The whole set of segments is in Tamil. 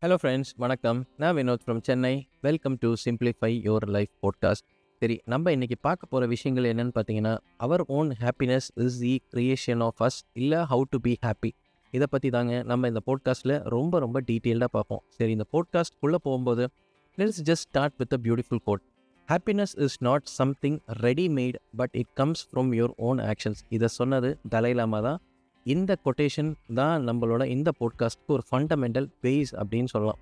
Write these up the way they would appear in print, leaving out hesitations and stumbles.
ஹலோ ஃப்ரெண்ட்ஸ், வணக்கம். நான் Vinod from Chennai. Welcome to simplify your life podcast. சரி, நம்ம இன்னைக்கு பார்க்க போகிற விஷயங்கள் என்னன்னு பார்த்தீங்கன்னா, our own happiness is the creation of us, இல்லை ஹவு டு பி ஹாப்பி. இதை பற்றி தாங்க நம்ம இந்த பாட்காஸ்ட்டில் ரொம்ப டீட்டெயில்டாக பார்ப்போம். சரி, இந்த பாட்காஸ்ட்குள்ளே போகும்போது let's just start with a beautiful quote. Happiness is not something readymade, but it comes from your own actions. இதை சொன்னது தலைலாமா தான். இந்த கொட்டேஷன் தான் நம்மளோட இந்த பாட்காஸ்ட்க்கு ஒரு ஃபண்டமெண்டல் பேஸ் அப்படின்னு சொல்லலாம்.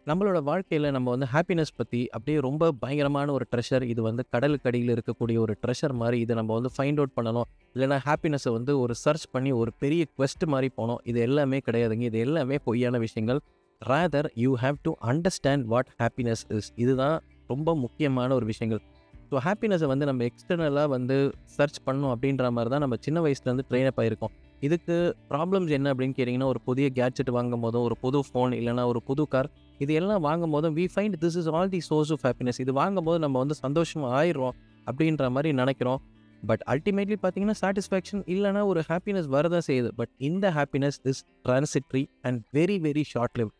நம்மளோட வாழ்க்கையில் நம்ம ஹாப்பினஸ் பற்றி அப்படியே ரொம்ப பயங்கரமான ஒரு ட்ரெஷர், இது கடலுக்கடியில் இருக்கக்கூடிய ஒரு ட்ரெஷர் மாதிரி, இதை நம்ம ஃபைண்ட் அவுட் பண்ணணும், இல்லைனா ஹாப்பினஸை ஒரு சர்ச் பண்ணி ஒரு பெரிய குவெஸ்ட் மாதிரி போனோம். இது எல்லாமே கிடையாதுங்க. இது எல்லாமே பொய்யான விஷயங்கள். Rather you have to understand what happiness is. இதுதான் ரொம்ப முக்கியமான ஒரு விஷயங்கள். ஸோ ஹாப்பினஸை நம்ம எக்ஸ்டர்னலாக சர்ச் பண்ணணும் அப்படின்ற மாதிரி தான் நம்ம சின்ன வயசுலேருந்து ட்ரெயின் அப் ஆகிருக்கோம். இதுக்கு ப்ராப்ளம்ஸ் என்ன அப்படின்னு கேட்டிங்கன்னா, ஒரு புதிய கேட்ஜெட் வாங்கும் போதும், ஒரு புது ஃபோன் இல்லைனா ஒரு புது கார், இது எல்லாம் வாங்கும் போதும் we find this is all the source of happiness. இது வாங்கும் போது நம்ம சந்தோஷமாக ஆயிடுறோம் அப்படின்ற மாதிரி நினைக்கிறோம். பட் அல்டிமேட்லி பார்த்தீங்கன்னா சாட்டிஸ்ஃபேக்ஷன் இல்லைனா ஒரு ஹாப்பினஸ் வரதான் செய்யுது. பட் இந்த happiness is transitory and very short live.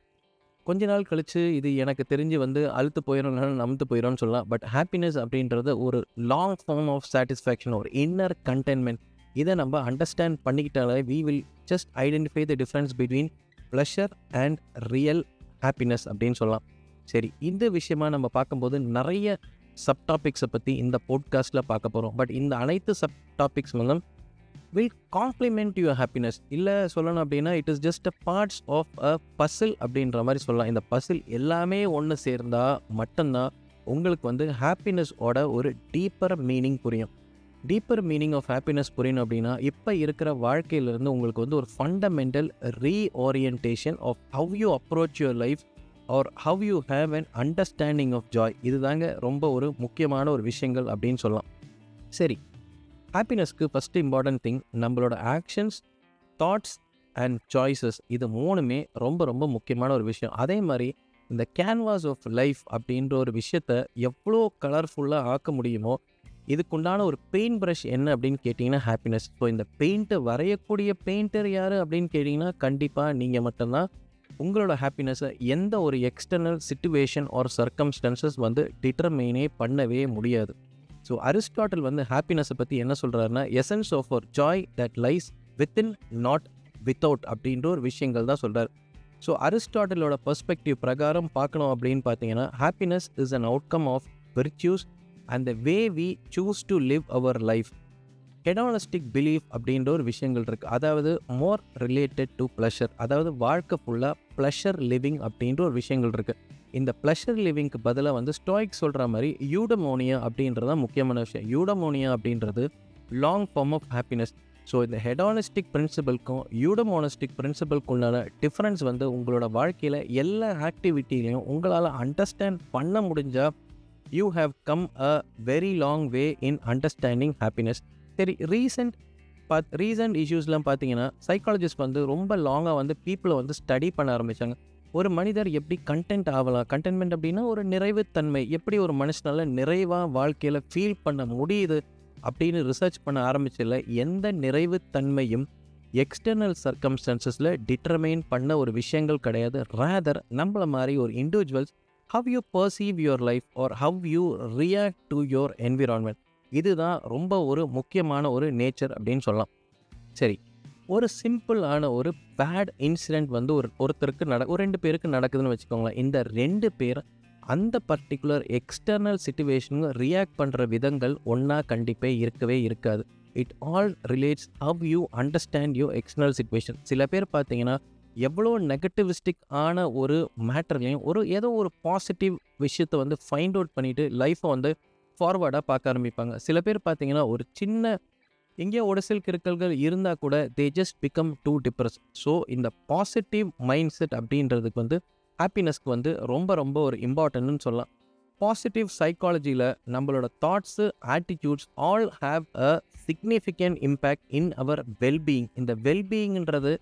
கொஞ்ச நாள் கழித்து இது எனக்கு தெரிஞ்சு அழுத்து போயிடும், நமுத்து போயிடும்னு சொல்லலாம். பட் ஹாப்பினஸ் அப்படின்றது ஒரு லாங் ஃபார்ம் ஆஃப் சாட்டிஸ்ஃபேக்ஷன், ஒரு இன்னர் கண்டென்ட்மெண்ட். இதை நம்ம அண்டர்ஸ்டாண்ட் பண்ணிக்கிட்டாலே we will just identify the difference between pleasure and real happiness அப்படின்னு சொல்லலாம். சரி, இந்த விஷயமா நம்ம பார்க்கும்போது நிறைய சப் டாபிக்ஸை பற்றி இந்த பாட்காஸ்ட்டில் பார்க்க போகிறோம். பட் இந்த அனைத்து sub topics will complement your happiness. இல்லை சொல்லணும் அப்படின்னா, it is just a parts of a puzzle அப்படின்ற மாதிரி சொல்லலாம். இந்த பசில் எல்லாமே ஒன்று சேர்ந்தால் மட்டும்தான் உங்களுக்கு ஹாப்பினஸோட ஒரு டீப்பர் மீனிங் புரியும். டீப்பர் மீனிங் ஆஃப் ஹாப்பினஸ் புரியணும் அப்படின்னா, இப்போ இருக்கிற வாழ்க்கையிலேருந்து உங்களுக்கு ஒரு fundamental reorientation of how you approach your life or how you have an understanding of joy. இதுதாங்க ரொம்ப ஒரு முக்கியமான ஒரு விஷயங்கள் அப்படின்னு சொல்லலாம். சரி, ஹாப்பினஸ்க்கு ஃபஸ்ட்டு இம்பார்ட்டன்ட் திங் நம்மளோட ஆக்ஷன்ஸ், தாட்ஸ் அண்ட் சாய்ஸஸ். இது மூணுமே ரொம்ப முக்கியமான ஒரு விஷயம். அதே மாதிரி இந்த கேன்வாஸ் ஆஃப் லைஃப் அப்படின்ற ஒரு விஷயத்தை எவ்வளோ கலர்ஃபுல்லாக ஆக்க முடியுமோ, இதுக்குண்டான ஒரு பெயிண்ட் ப்ரஷ் என்ன அப்படின்னு கேட்டிங்கன்னா ஹாப்பினஸ். ஸோ இந்த பெயிண்ட்டை வரையக்கூடிய பெயிண்டர் யார் அப்படின்னு கேட்டிங்கன்னா, கண்டிப்பாக நீங்கள் மட்டும்தான். உங்களோட ஹாப்பினஸை எந்த ஒரு எக்ஸ்டர்னல் சிச்சுவேஷன் ஆர் சர்க்கம்ஸ்டன்சஸ் டிட்டர்மைனே பண்ணவே முடியாது. ஸோ அரிஸ்டாட்டில் ஹாப்பினஸை பற்றி என்ன சொல்கிறாருன்னா, essence of our joy that lies within not without அப்படின்ற ஒரு விஷயங்கள் தான் சொல்கிறார். ஸோ அரிஸ்டாட்டிலோட பெர்ஸ்பெக்டிவ் பிரகாரம் பார்க்கணும் அப்படின்னு பார்த்தீங்கன்னா, happiness is an outcome of virtues and the way we choose to live our life. Hedonistic belief அப்படின்ற ஒரு விஷயங்கள் இருக்குது. அதாவது மோர் ரிலேட்டட் டு ப்ளஷர். அதாவது வாழ்க்கை ஃபுல்லாக ப்ளஷர் லிவிங் அப்படின்ற ஒரு விஷயங்கள் இருக்குது. இந்த ப்ளஷர் லிவிங்க்கு பதிலாக ஸ்டோயிக் சொல்கிற மாதிரி யூடமோனியா அப்படின்றது தான் முக்கியமான விஷயம். யூடமோனியா அப்படின்றது long form of happiness. So இந்த ஹெடானிஸ்டிக் பிரின்சிபலுக்கும் யூடமோனிஸ்டிக் பிரின்சிபலுக்குள்ளான டிஃப்ரென்ஸ் உங்களோட வாழ்க்கையில் எல்லா ஆக்டிவிட்டிலையும் உங்களால் அண்டர்ஸ்டாண்ட் பண்ண முடிஞ்சால் you have come a very long way in understanding happiness. சரி, ரீசன்ட் இஷ்யூஸ்லாம் பார்த்தீங்கன்னா, சைக்காலஜிஸ்ட் ரொம்ப லாங்காக பீப்புளை ஸ்டடி பண்ண ஆரம்பித்தாங்க. ஒரு மனிதர் எப்படி கண்டென்ட் ஆகலாம், கண்டென்ட்மெண்ட் அப்படின்னா ஒரு நிறைவுத்தன்மை, எப்படி ஒரு மனுஷனால நிறைவாக வாழ்க்கையில் ஃபீல் பண்ண முடியுது அப்படின்னு ரிசர்ச் பண்ண ஆரம்பிச்சதில்ல. எந்த நிறைவுத்தன்மையும் எக்ஸ்டர்னல் சர்க்கம்ஸ்டன்சஸில் டிட்டர்மைன் பண்ண ஒரு விஷயங்கள் கிடையாது. ரேதர் நம்மள மாதிரி ஒரு individuals how you perceive your life or how you react to your environment. இதுதான் ரொம்ப ஒரு முக்கியமான ஒரு நேச்சர் அப்படின்னு சொல்லலாம். சரி, ஒரு சிம்பிளான ஒரு பேட் இன்சிடெண்ட் ஒருத்தருக்கு ஒரு 2 பேருக்கு நடக்குதுன்னு வச்சுக்கோங்களேன். இந்த 2 பேர் அந்த பர்டிகுலர் எக்ஸ்டர்னல் சிச்சுவேஷனுக்கு ரியாக்ட் பண்ணுற விதங்கள் ஒன்றா கண்டிப்பாக இருக்கவே இருக்காது. It all relates how you understand your external situation. சில பேர் பார்த்தீங்கன்னா, எவ்வளோ நெகட்டிவிஸ்டிக் ஆன ஒரு மேட்டர்லையும் ஏதோ ஒரு பாசிட்டிவ் விஷயத்தை ஃபைண்ட் அவுட் பண்ணிவிட்டு லைஃப்பை ஃபார்வர்டாக பார்க்க ஆரம்பிப்பாங்க. சில பேர் பார்த்தீங்கன்னா, ஒரு சின்ன எங்கேயோ உடசல் கிறுக்கல்கள் இருந்தால் கூட they just become too depress. So இந்த பாசிட்டிவ் மைண்ட் செட் அப்படின்றதுக்கு ஹாப்பினஸ்க்கு ரொம்ப ஒரு இம்பார்ட்டன்ட்னு சொல்லலாம். பாசிட்டிவ் சைக்காலஜியில் நம்மளோட thoughts, attitudes all have a significant impact in our wellbeing. இந்த வெல்பீயிங்ன்றது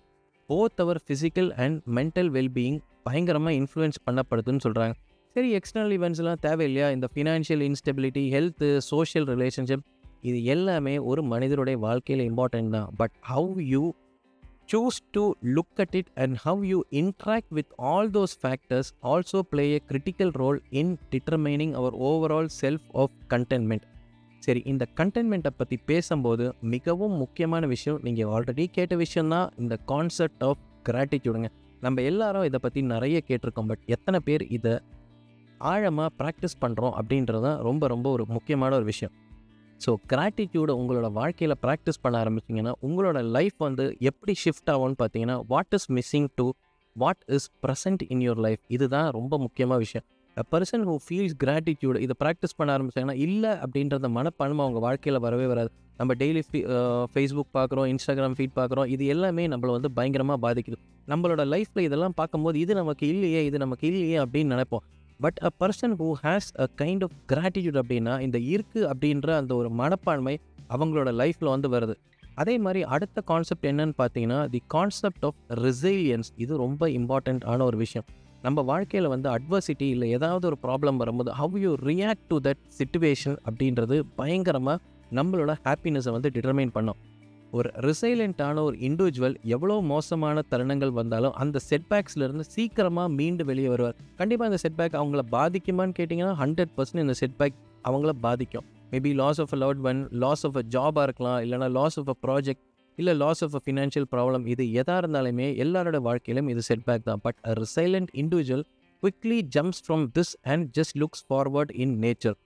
both our physical and mental wellbeing பயங்கரமாக இன்ஃப்ளூயன்ஸ் பண்ணப்படுதுன்னு சொல்கிறாங்க. சரி, எக்ஸ்டர்னல் ஈவெண்ட்ஸ்லாம் தேவையில்லையா? இந்த financial instability, health, social relationship, இது எல்லாமே ஒரு மனிதருடைய வாழ்க்கையில் இம்பார்ட்டன்ட் தான். But how you choose to look at it and how you interact with all those factors also play a critical role in determining our overall self of contentment. சரி, இந்த கண்டென்ட்மெண்ட்டை பற்றி பேசும்போது மிகவும் முக்கியமான விஷயம், நீங்கள் ஆல்ரெடி கேட்ட விஷயம்தான் இந்த கான்செப்ட் ஆஃப் கிராட்டிடியூடுங்க. நம்ம எல்லாரும் இதை பற்றி நிறைய கேட்டிருக்கோம், பட் எத்தனை பேர் இதை ஆழமாக ப்ராக்டிஸ் பண்ணுறோம் அப்படின்றது தான் ரொம்ப ரொம்ப ஒரு முக்கியமான ஒரு விஷயம். ஸோ கிராட்டிடியூடை உங்களோட வாழ்க்கையில் ப்ராக்டிஸ் பண்ண ஆரம்பிச்சிங்கன்னா உங்களோட லைஃப் வந்து எப்படி ஷிஃப்ட் ஆகும்னு பார்த்தீங்கன்னா, what is missing to what is present in your life, இதுதான் ரொம்ப முக்கியமான விஷயம். அ பர்சன் ஹூ ஃபீல்ஸ் கிராட்டிடியூடு இதை ப்ராக்டிஸ் பண்ண ஆரம்பிச்சாங்கன்னா இல்லை அப்படின்றத மனப்பான்மை அவங்க வாழ்க்கையில் வரவே வராது. நம்ம டெய்லி ஃபேஸ்புக் பார்க்குறோம், இன்ஸ்டாகிராம் ஃபீட் பார்க்குறோம், இது எல்லாமே நம்மளை வந்து பயங்கரமாக பாதிக்குது. நம்மளோட லைஃப்பில் இதெல்லாம் பார்க்கும்போது இது நமக்கு இல்லையே அப்படின்னு நினைப்போம். But a person who has a kind of gratitude அப்படின்னா இந்த இருக்குது அப்படின்ற அந்த ஒரு மனப்பான்மை அவங்களோட லைஃப்பில் வந்து வருது. அதே மாதிரி அடுத்த கான்செப்ட் என்னன்னு பார்த்தீங்கன்னா, தி கான்செப்ட் ஆஃப் ரெசிலியன்ஸ். இது ரொம்ப இம்பார்ட்டண்ட்டான ஒரு விஷயம். நம்ம வாழ்க்கையில் வந்து அட்வர்சிட்டி இல்லை ஏதாவது ஒரு ப்ராப்ளம் வரும்போது have you react to that situation அப்படின்றது பயங்கரமாக நம்மளோட ஹாப்பினஸை வந்து டிட்டர்மைன் பண்ணோம். ஒரு ரெசிலியண்ட்டான ஒரு இண்டிவிஜுவல் எவ்வளோ மோசமான தருணங்கள் வந்தாலும் அந்த செட்பேக்ஸ்லேருந்து சீக்கிரமாக மீண்டு வெளியே வருவார். கண்டிப்பாக இந்த செட்பேக் அவங்கள பாதிக்குமான்னு கேட்டிங்கன்னா 100% இந்த செட்பேக் அவங்கள பாதிக்கும். Maybe loss of a loved one, loss of a ஜாபாக இருக்கலாம், இல்லைனா லாஸ் ஆஃப் அ ப்ராஜெக்ட், இல்லை loss of a financial problem. இது எதாக இருந்தாலுமே எல்லாரோட வாழ்க்கையிலும் இது செட்பேக் தான். But a resilient individual quickly jumps from this and just looks forward in nature.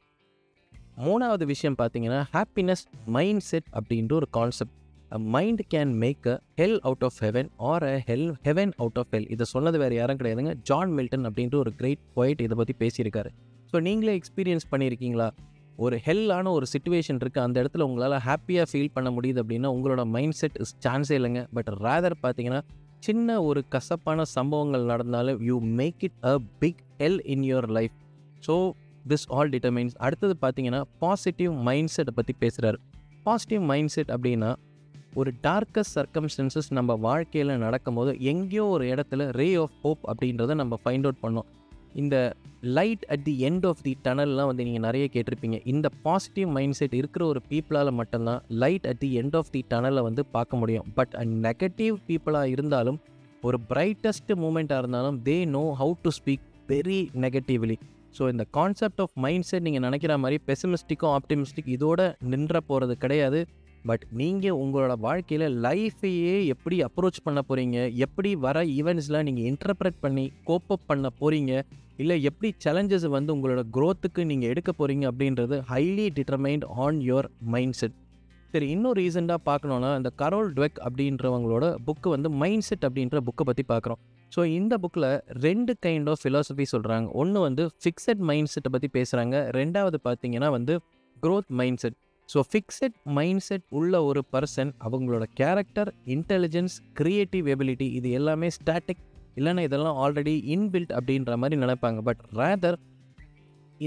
மூணாவது விஷயம் பார்த்தீங்கன்னா, ஹாப்பினஸ் மைண்ட் செட் அப்படின்ற ஒரு concept. A mind can make a hell out of heaven or a heaven out of hell. இதை சொன்னது வேறு யாரும் கிடையாதுங்க, ஜான் மில்டன் அப்படின்ற ஒரு கிரேட் போய்ட் இதை பற்றி பேசியிருக்காரு. ஸோ நீங்களே எக்ஸ்பீரியன்ஸ் பண்ணியிருக்கீங்களா? ஒரு ஹெல்லான ஒரு சிச்சுவேஷன் இருக்குது, அந்த இடத்துல உங்களால் ஹாப்பியாக ஃபீல் பண்ண முடியுது அப்படின்னா உங்களோட மைண்ட் செட் இஸ் சான்ஸே இல்லைங்க. பட் ரேதர் பார்த்தீங்கன்னா சின்ன ஒரு கசப்பான சம்பவங்கள் நடந்தாலும் you make it a big hell in your life. So this all determines. அடுத்தது பார்த்தீங்கன்னா பாசிட்டிவ் மைண்ட் செட்டை பற்றி பேசுகிறாரு. பாசிட்டிவ் மைண்ட் செட் அப்படின்னா ஒரு டார்க்கஸ்ட் சர்க்கம்ஸ்டன்சஸ் நம்ம வாழ்க்கையில் நடக்கும்போது எங்கேயோ ஒரு இடத்துல ரே ஆஃப் ஹோப் அப்படின்றத நம்ம ஃபைண்ட் அவுட் பண்ணோம். இந்த light at the end of the டனல்லாம் வந்து நீங்கள் நிறைய கேட்டிருப்பீங்க. இந்த பாசிட்டிவ் மைண்ட் செட் இருக்கிற ஒரு பீப்புளால் மட்டும்தான் light at the end of the டனலை வந்து பார்க்க முடியும். பட் நெகட்டிவ் பீப்புளாக இருந்தாலும் ஒரு பிரைட்டஸ்ட் மூமெண்ட்டாக இருந்தாலும் they know how to speak very negatively. So இந்த கான்செப்ட் ஆஃப் மைண்ட் செட் நீங்கள் நினைக்கிற மாதிரி பெசிமிஸ்டிக்கும் ஆப்டிமிஸ்டிக் இதோட நின்ற போகிறது கிடையாது. பட் நீங்கள் உங்களோட வாழ்க்கையில் லைஃபையே எப்படி அப்ரோச் பண்ண போகிறீங்க, எப்படி வர ஈவெண்ட்ஸ்லாம் நீங்கள் இன்டர்ப்ரெட் பண்ணி கோப்பப் பண்ண போகிறீங்க, இல்லை எப்படி சேலஞ்சஸ் வந்து உங்களோட க்ரோத்துக்கு நீங்கள் எடுக்க போகிறீங்க அப்படின்றது highly determined on your mind set. சரி, இன்னும் ரீசெண்டாக பார்க்கணுன்னா இந்த கரோல் டுவெக் அப்படின்றவங்களோட புக்கு வந்து மைண்ட் செட் அப்படின்ற புக்கை பற்றி பார்க்குறோம். ஸோ இந்த புக்கில் 2 கைண்ட் ஆஃப் ஃபிலாசபி சொல்கிறாங்க. ஒன்று வந்து ஃபிக்ஸட் மைண்ட் செட்டை பற்றி பேசுகிறாங்க, ரெண்டாவது பார்த்தீங்கன்னா வந்து growth mind set. So fixed mind set உள்ள ஒரு பர்சன் அவங்களோட கேரக்டர், இன்டெலிஜென்ஸ், க்ரியேட்டிவ் எபிலிட்டி இது எல்லாமே ஸ்டாட்டிக், இல்லைன்னா இதெல்லாம் ஆல்ரெடி இன்பில்ட் அப்படின்ற மாதிரி நினைப்பாங்க. பட் ரேதர்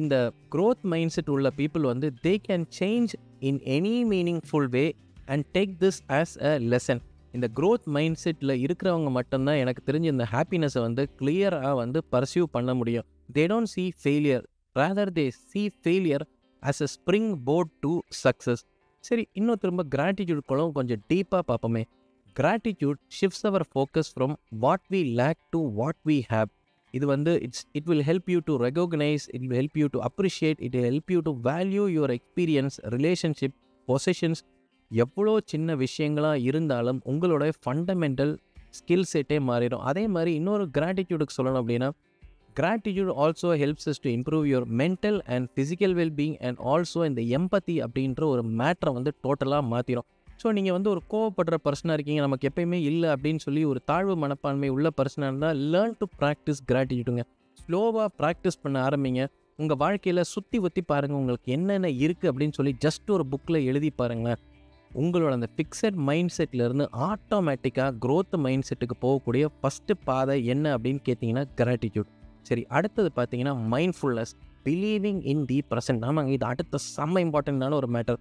இந்த க்ரோத் மைண்ட் செட் உள்ள பீப்புள் வந்து they can change in any meaningful way and take this as a lesson. இந்த க்ரோத் மைண்ட் செட்டில் இருக்கிறவங்க மட்டும்தான் எனக்கு தெரிஞ்சு இந்த ஹாப்பினஸை வந்து கிளியராக வந்து பர்சியூ பண்ண முடியும். They don't see failure, rather they see failure as a spring board to success. சரி, இன்னும் திரும்ப கிராட்டிடியூட்குள்ளும் கொஞ்சம் டீப்பாக பார்ப்போமே. Gratitude shifts our focus from what we lack to what we have. இது வந்து it will help you to recognise, it will help you to appreciate, it will help you to value your experience, relationship, positions. எவ்வளோ சின்ன விஷயங்களாக இருந்தாலும் உங்களோட ஃபண்டமெண்டல் ஸ்கில் செட்டே மாறிடும். அதே மாதிரி இன்னொரு கிராட்டிடியூடுக்கு சொல்லணும் அப்படின்னா, gratitude also helps us to improve your mental and physical well-being and also இந்த empathy அப்படின்ற ஒரு மேட்டரை வந்து டோட்டலாக மாற்றிடும். ஸோ நீங்கள் வந்து ஒரு கோவப்படுற பர்சனாக இருக்கீங்க, நமக்கு எப்பயுமே இல்லை அப்படின்னு சொல்லி ஒரு தாழ்வு மனப்பான்மை உள்ள பர்சனாக இருந்தால் லேர்ன் டு ப்ராக்டிஸ் கிராட்டிடியூடுங்க. ஸ்லோவாக ப்ராக்டிஸ் பண்ண ஆரம்பிங்க. உங்கள் வாழ்க்கையில் சுற்றி ஒத்தி பாருங்கள், உங்களுக்கு என்னென்ன இருக்குது அப்படின்னு சொல்லி ஜஸ்ட் ஒரு புக்கில் எழுதி பாருங்களேன். உங்களோட அந்த ஃபிக்ஸட் மைண்ட் செட்லேருந்து ஆட்டோமேட்டிக்காக க்ரோத் மைண்ட் செட்டுக்கு போகக்கூடிய ஃபஸ்ட்டு பாதை என்ன அப்படின்னு கேட்டிங்கன்னா கிராட்டிடியூட். சரி, அடுத்தது பார்த்தீங்கன்னா mindfulness, believing in the present. ஆமாங்க, இது அடுத்த செம்ம இம்பார்ட்டண்ட்டான ஒரு matter.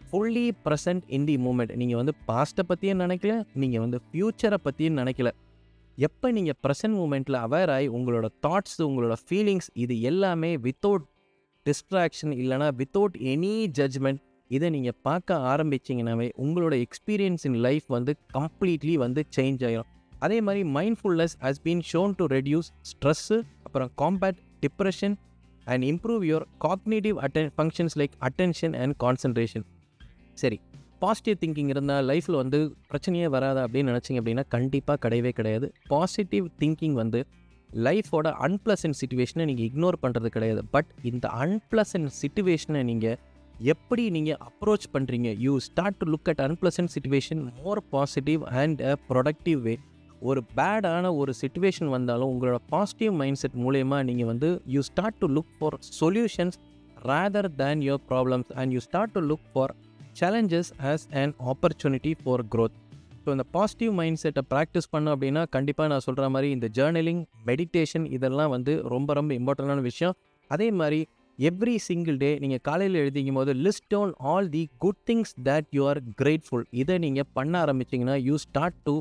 Fully present in the moment. நீங்கள் வந்து பாஸ்ட்டை பற்றியும் நினைக்கல, நீங்கள் வந்து ஃப்யூச்சரை பற்றியும் நினைக்கல. எப்போ நீங்கள் ப்ரெசன்ட் மூமெண்ட்டில் அவேர் ஆகி உங்களோட தாட்ஸ், உங்களோட ஃபீலிங்ஸ் இது எல்லாமே வித்தவுட் டிஸ்ட்ராக்ஷன் இல்லைனா வித்தவுட் எனி ஜட்ஜ்மெண்ட் இதை நீங்கள் பார்க்க ஆரம்பிச்சிங்கனாவே உங்களோட எக்ஸ்பீரியன்ஸ் இன் லைஃப் வந்து கம்ப்ளீட்லி வந்து சேஞ்ச் ஆகிடும். அதே மாதிரி mindfulness has been shown to reduce stress, அப்புறம் combat depression and improve your cognitive functions like attention and concentration. சரி, பாசிட்டிவ் திங்கிங் இருந்தால் லைஃப்பில் வந்து பிரச்சனையே வராதா அப்படின்னு நினச்சிங்க அப்படின்னா கண்டிப்பாக கிடையவே கிடையாது. பாசிட்டிவ் திங்கிங் வந்து லைஃபோட அன்பிளசன்ட் சிச்சுவேஷனை நீங்கள் இக்னோர் பண்ணுறது கிடையாது. பட் இந்த அன்பிளசன்ட் சிச்சுவேஷனை நீங்கள் எப்படி நீங்கள் அப்ரோச் பண்ணுறீங்க, you start to look at unpleasant situation more positive and a productive way. ஒரு பேடான ஒரு சிச்சுவேஷன் வந்தாலும் உங்களோட பாசிட்டிவ் மைண்ட் செட் மூலயமா நீங்கள் வந்து you start to look for solutions rather than your problems and you start to look for challenges as an opportunity for growth. So இந்த பாசிட்டிவ் மைண்ட் செட்டை ப்ராக்டிஸ் பண்ணோம் அப்படின்னா கண்டிப்பாக நான் சொல்கிற மாதிரி இந்த ஜேர்னலிங், மெடிடேஷன் இதெல்லாம் வந்து ரொம்ப ரொம்ப இம்பார்ட்டண்டான விஷயம். அதே மாதிரி எவ்ரி சிங்கிள் டே நீங்கள் காலையில் எழுதிக்கும் போது list down all the good things that you are grateful. இதை நீங்கள் பண்ண ஆரம்பிச்சிங்கன்னா you start to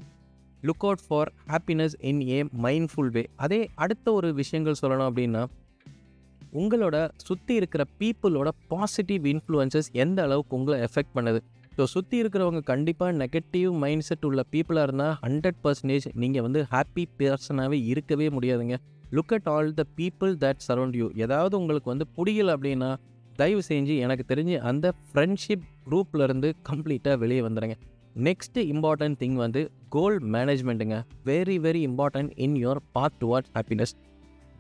look out for happiness in a mindful way. அதே அடுத்த ஒரு விஷயங்கள் சொல்லணும் அப்படின்னா உங்களோட சுற்றி இருக்கிற பீப்புளோட பாசிட்டிவ் இன்ஃப்ளூயன்சஸ் எந்த அளவுக்கு உங்களை எஃபெக்ட் பண்ணுது. ஸோ சுற்றி இருக்கிறவங்க கண்டிப்பாக நெகட்டிவ் மைண்ட் செட் உள்ள பீப்புளாக இருந்தால் 100% நீங்கள் வந்து ஹாப்பி பர்சனாகவே இருக்கவே முடியாதுங்க. Look at all the people that surround you. ஏதாவது உங்களுக்கு வந்து பிடிக்கல அப்படின்னா தயவு செஞ்சு எனக்கு தெரிஞ்சு அந்த ஃப்ரெண்ட்ஷிப் குரூப்லேருந்து கம்ப்ளீட்டாக வெளியே வந்துடுங்க. நெக்ஸ்ட் இம்பார்ட்டன்ட் திங் வந்து கோல் மேனேஜ்மெண்ட்டுங்க. Very very important in your path towards happiness.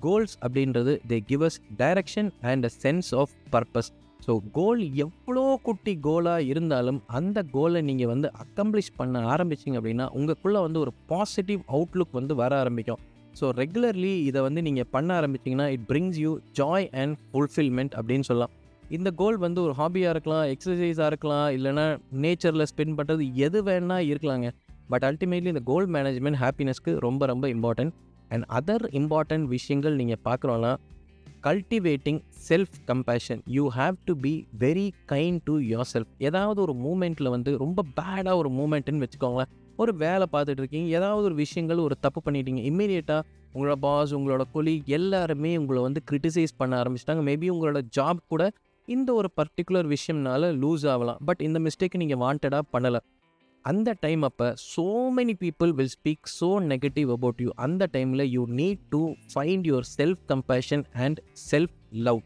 Goals அப்படின்றது they give us direction and a sense of purpose. So goal எவ்வளோ குட்டி கோலாக இருந்தாலும் அந்த கோலை நீங்கள் வந்து அக்கம்ப்ளிஷ் பண்ண ஆரம்பிச்சிங்க அப்படின்னா உங்களுக்குள்ளே வந்து ஒரு பாசிட்டிவ் அவுட்லுக் வந்து வர ஆரம்பிக்கும். ஸோ ரெகுலர்லி இதை வந்து நீங்கள் பண்ண ஆரம்பிச்சிங்கன்னா it brings you joy and fulfilment அப்படின்னு சொல்லலாம். இந்த கோல் வந்து ஒரு ஹாபியாக இருக்கலாம், எக்ஸசைஸாக இருக்கலாம், இல்லைனா நேச்சரில் ஸ்பெண்ட் பண்ணுறது எது வேணால் இருக்கலாங்க. பட் அல்டிமேட்லி இந்த கோல் மேனேஜ்மெண்ட் ஹாப்பினஸ்க்கு ரொம்ப ரொம்ப இம்பார்ட்டன்ட். அண்ட் அதர் இம்பார்ட்டன்ட் விஷயங்கள் நீங்கள் பார்க்குறோன்னா cultivating self compassion. You have to be very kind to yourself. ஏதாவது ஒரு மூமெண்ட்டில் வந்து ரொம்ப பேடாக ஒரு மூமெண்ட்டுன்னு வச்சுக்கோங்களேன், ஒரு வேலை பார்த்துட்டு இருக்கீங்க, ஏதாவது ஒரு விஷயங்கள் ஒரு தப்பு பண்ணிட்டீங்க, இம்மீடியட்டாக உங்களோட பாஸ், உங்களோட கொலீக் எல்லாருமே உங்களை வந்து கிரிட்டிசைஸ் பண்ண ஆரம்பிச்சிட்டாங்க. மேபி உங்களோட ஜாப் கூட இந்த ஒரு பர்டிகுலர் விஷயம்னால லூஸ் ஆகலாம். பட் இந்த மிஸ்டேக் நீங்கள் வாண்டடாக பண்ணலை. அந்த டைம் அப்போ so many people will speak so negative about you. அந்த டைமில் you need to find your self compassion and self love.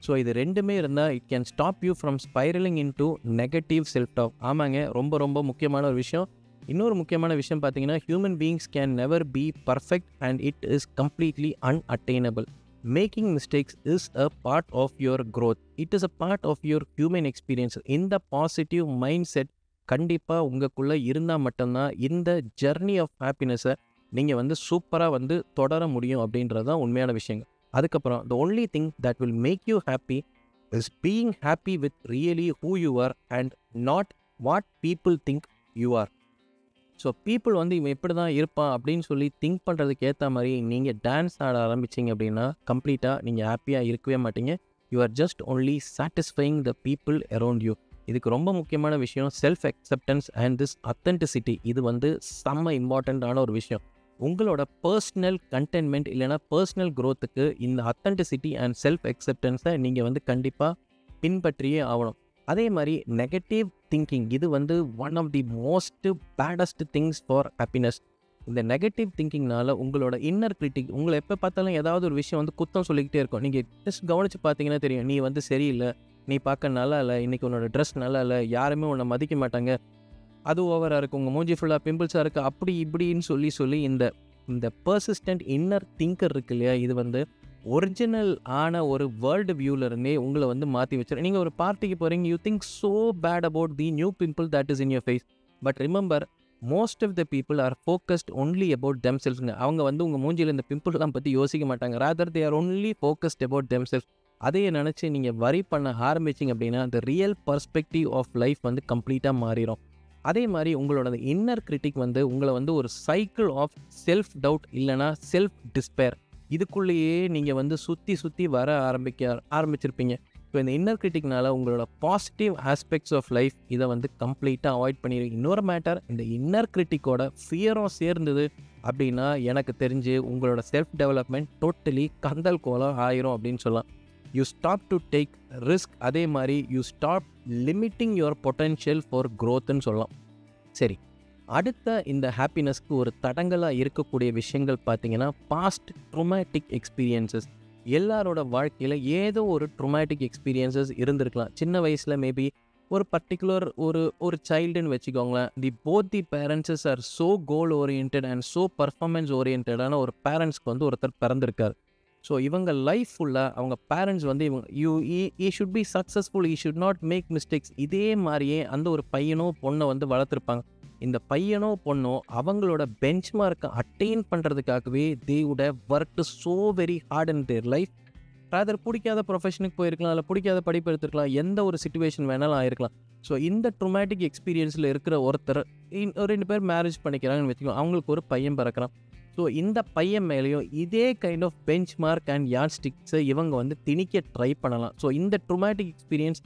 So இது ரெண்டுமே இருந்தால் it can stop you from spiraling into negative self talk. ஆமாங்க, ரொம்ப ரொம்ப முக்கியமான ஒரு விஷயம். இன்னொரு முக்கியமான விஷயம் பார்த்தீங்கன்னா human beings can never be perfect and it is completely unattainable. Making mistakes is a part of your growth. It is a part of your human experience. இந்த பாசிட்டிவ் மைண்ட் செட் கண்டிப்பாக உங்களுக்குள்ளே இருந்தால் மட்டும்தான் இந்த ஜர்னி ஆஃப் ஹாப்பினஸை நீங்கள் வந்து சூப்பராக வந்து தொடர முடியும் அப்படின்றது தான் உண்மையான விஷயங்கள். அதுக்கப்புறம் the only thing that will make you happy is being happy with really who you are and not what people think you are. So people வந்து இவன் எப்படி தான் இருப்பான் அப்படின்னு சொல்லி திங்க் பண்ணுறதுக்கு ஏற்ற மாதிரி நீங்கள் டான்ஸ் ஆட ஆரம்பிச்சிங்க அப்படின்னா கம்ப்ளீட்டாக நீங்கள் ஹாப்பியாக இருக்கவே மாட்டீங்க. You are just only satisfying the people around you. இதுக்கு ரொம்ப முக்கியமான விஷயம் self acceptance and this authenticity. இது வந்து செம்ம இம்பார்ட்டண்ட்டான ஒரு விஷயம். உங்களோட பர்சனல் கண்டென்ட்மெண்ட் இல்லைனா பர்சனல் க்ரோத்துக்கு இந்த அத்தென்டிசிட்டி அண்ட் செல்ஃப் அக்செப்டன்ஸை நீங்கள் வந்து கண்டிப்பாக பின்பற்றியே ஆகணும். அதே மாதிரி நெகட்டிவ் திங்கிங் இது வந்து one of the most baddest things for happiness. இந்த நெகட்டிவ் திங்கிங்னால உங்களோட இன்னர் கிரிட்டிக் உங்களை எப்போ பார்த்தாலும் ஏதாவது ஒரு விஷயம் வந்து குத்தம் சொல்லிக்கிட்டே இருக்கும். நீங்கள் ஜஸ்ட் கவனித்து பார்த்தீங்கன்னா தெரியும், நீ வந்து சரியில்லை, நீ பார்க்க நல்லா இல்லை, இன்றைக்கி உன்னோட ட்ரெஸ் நல்லா இல்லை, யாருமே உன்னை மதிக்க மாட்டாங்க, அது ஓவராக இருக்குது, உங்கள் மூஞ்சி ஃபுல்லாக பிம்பிள்ஸாக இருக்குது, அப்படி இப்படின்னு சொல்லி இந்த பர்சிஸ்டன்ட் இன்னர் திங்கர் இருக்கு இல்லையா, இது வந்து ஒரிஜினல் ஆன ஒரு வேர்ல்டு வியூவிலருந்தே உங்களை வந்து மாற்றி வச்சுரு. நீங்கள் ஒரு பார்ட்டிக்கு போகிறீங்க, you think so bad about the new pimple that is in your face. But remember, most of the people are focused only about தெம்செல்ஃப்ங்க. அவங்க வந்து உங்கள் மூஞ்சியில் இந்த பிம்பிள்லாம் பற்றி யோசிக்க மாட்டாங்க. Rather they are only focused about themselves. அதையே நினச்சி நீங்கள் வரி பண்ண ஆரம்பிச்சிங்க அப்படின்னா the real perspective of life வந்து கம்ப்ளீட்டாக மாறிடும். அதே மாதிரி உங்களோட இன்னர் கிரிட்டிக் வந்து உங்களை வந்து ஒரு சைக்கிள் ஆஃப் செல்ஃப் டவுட் இல்லைனா செல்ஃப் டிஸ்பேர் இதுக்குள்ளேயே நீங்கள் வந்து சுற்றி வர ஆரம்பிச்சிருப்பீங்க. ஸோ இந்த இன்னர் கிரிட்டிக்னால உங்களோட பாசிட்டிவ் ஆஸ்பெக்ட்ஸ் ஆஃப் லைஃப் இதை வந்து கம்ப்ளீட்டாக அவாய்ட் பண்ணிடுங்க. இன்னொரு மேட்டர், இந்த இன்னர் கிரிட்டிக்கோட ஃபியரும் சேர்ந்தது அப்படின்னா எனக்கு தெரிஞ்சு உங்களோட செல்ஃப் டெவலப்மெண்ட் டோட்டலி கந்தல் கோலம் ஆயிரும் அப்படின்னு சொல்லலாம். You stop to take risk, அதே மாதிரி you stop limiting your potential for க்ரோத்துன்னு சொல்லலாம். சரி, அடுத்த இந்த ஹாப்பினஸ்க்கு ஒரு தடங்கலாக இருக்கக்கூடிய விஷயங்கள் பார்த்தீங்கன்னா பாஸ்ட் ட்ரொமேட்டிக் எக்ஸ்பீரியன்சஸ். எல்லாரோட வாழ்க்கையில் ஏதோ ஒரு ட்ரொமேட்டிக் எக்ஸ்பீரியன்சஸ் இருந்திருக்கலாம். சின்ன வயசில் மேபி ஒரு பர்டிகுலர் ஒரு சைல்டுன்னு வச்சுக்கோங்களேன். Both the parents are so goal orient and so performance ஓரியன்டான ஒரு பேரண்ட்ஸ்க்கு வந்து ஒருத்தர் பிறந்திருக்கார். ஸோ இவங்க லைஃப் ஃபுல்லாக அவங்க பேரண்ட்ஸ் வந்து இவங்க he should be successful, he should not make mistakes, இதே மாதிரியே அந்த ஒரு பையனோ பொண்ணை வந்து வளர்த்துருப்பாங்க. இந்த பையனோ பொண்ணோ அவங்களோட பெஞ்ச் மார்க்கை அட்டைன் பண்ணுறதுக்காகவே they would have worked so very hard in their life. Rather பிடிக்காத ப்ரொஃபஷனுக்கு போயிருக்கலாம், இல்லை பிடிக்காத படிப்பு எடுத்துருக்கலாம், எந்த ஒரு சிச்சுவேஷன் வேணாலும் ஆயிருக்கலாம். ஸோ இந்த ட்ரொமேட்டிக் எக்ஸ்பீரியன்ஸில் இருக்கிற ஒருத்தர் 2 பேர் மேரேஜ் பண்ணிக்கிறாங்கன்னு வச்சுக்கோங்க, அவங்களுக்கு ஒரு பையன் பிறக்கிறான். ஸோ இந்த பையன் மேலேயும் இதே kind of bench mark and yard ஸ்டிக்ஸை இவங்க வந்து திணிக்க ட்ரை பண்ணலாம். ஸோ இந்த traumatic experience